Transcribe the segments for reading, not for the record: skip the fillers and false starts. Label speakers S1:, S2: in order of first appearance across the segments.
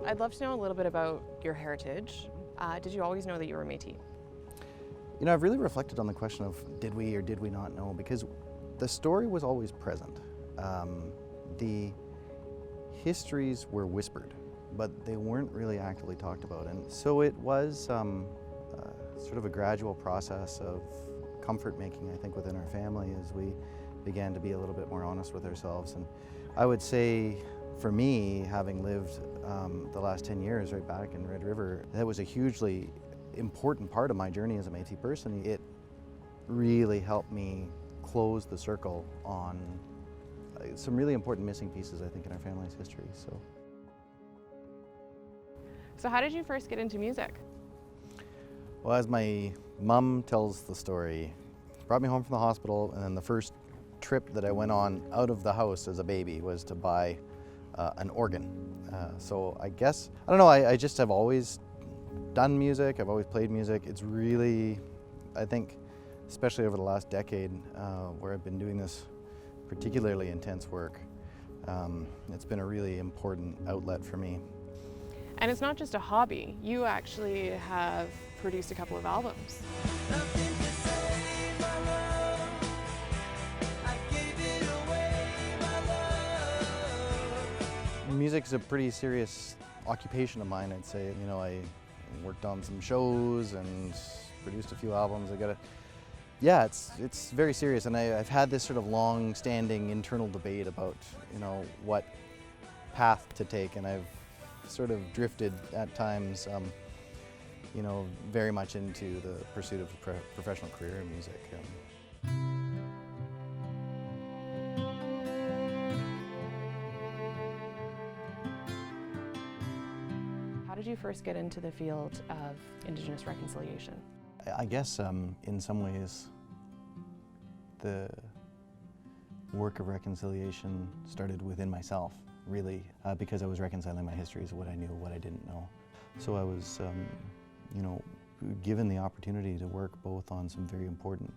S1: I'd love to know a little bit about your heritage. Did you always know that you were Métis?
S2: You know, I've really reflected on the question of did we or did we not know, because the story was always present. The histories were whispered, but they weren't really actively talked about. And so it was sort of a gradual process of comfort making, I think, within our family as we began to be a little bit more honest with ourselves. And I would say, for me, having lived the last 10 years right back in Red River, that was a hugely important part of my journey as a Métis person. It really helped me close the circle on some really important missing pieces, I think, in our family's history.
S1: So how did you first get into music?
S2: Well, as my mom tells the story, she brought me home from the hospital, and then the first trip that I went on out of the house as a baby was to buy an organ. So I guess, I don't know, I just have always done music, I've always played music. It's really, I think, especially over the last decade where I've been doing this particularly intense work, it's been a really important outlet for me.
S1: And it's not just a hobby, you actually have produced a couple of albums.
S2: Music's a pretty serious occupation of mine, I'd say. You know, I worked on some shows and produced a few albums. Yeah, it's very serious, and I've had this sort of long-standing internal debate about, you know, what path to take, and I've sort of drifted at times, you know, very much into the pursuit of a professional career in music.
S1: How did you first get into the field of Indigenous reconciliation?
S2: I guess in some ways the work of reconciliation started within myself, really, because I was reconciling my histories, what I knew, what I didn't know. So I was, you know, given the opportunity to work both on some very important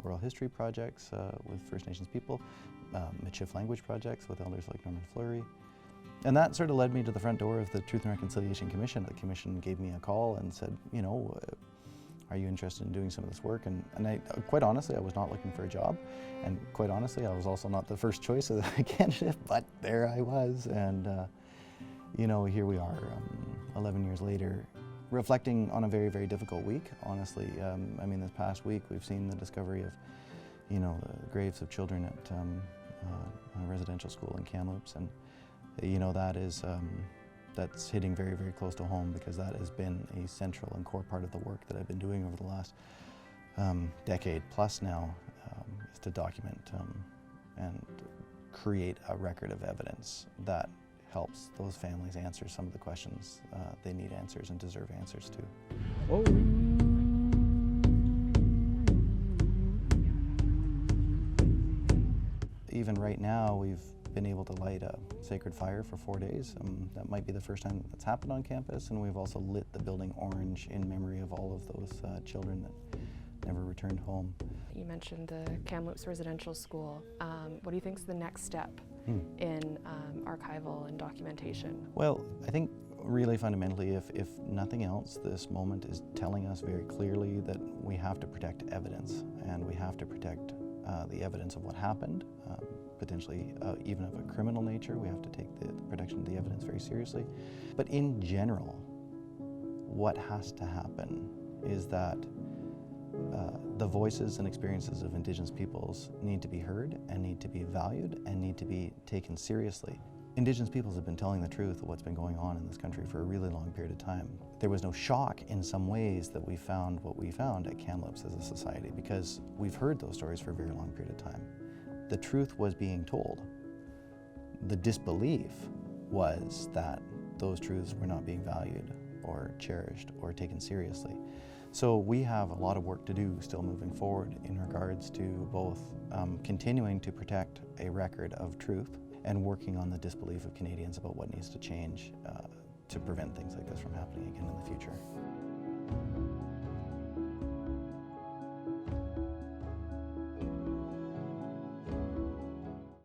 S2: oral history projects with First Nations people, Michif language projects with elders like Norman Fleury. And that sort of led me to the front door of the Truth and Reconciliation Commission. The commission gave me a call and said, you know, are you interested in doing some of this work? And I, quite honestly, I was not looking for a job. And quite honestly, I was also not the first choice of the candidate, but there I was. And, you know, here we are, 11 years later, reflecting on a very, very difficult week, honestly. I mean, this past week, we've seen the discovery of, you know, the graves of children at a residential school in Kamloops. And, you know, that is, that's hitting very, very close to home, because that has been a central and core part of the work that I've been doing over the last decade plus now, is to document and create a record of evidence that helps those families answer some of the questions they need answers and deserve answers to. Whoa. Even right now, we've been able to light a sacred fire for 4 days. That might be the first time that's happened on campus, and we've also lit the building orange in memory of all of those children that never returned home.
S1: You mentioned the Kamloops Residential School. What do you think is the next step in archival and documentation?
S2: Well, I think really fundamentally, if nothing else, this moment is telling us very clearly that we have to protect evidence, and we have to protect the evidence of what happened, potentially even of a criminal nature. We have to take the protection of the evidence very seriously. But in general, what has to happen is that the voices and experiences of Indigenous peoples need to be heard and need to be valued and need to be taken seriously. Indigenous peoples have been telling the truth of what's been going on in this country for a really long period of time. There was no shock in some ways that we found what we found at Kamloops as a society, because we've heard those stories for a very long period of time. The truth was being told. The disbelief was that those truths were not being valued or cherished or taken seriously. So we have a lot of work to do still moving forward in regards to both continuing to protect a record of truth and working on the disbelief of Canadians about what needs to change to prevent things like this from happening again in the future.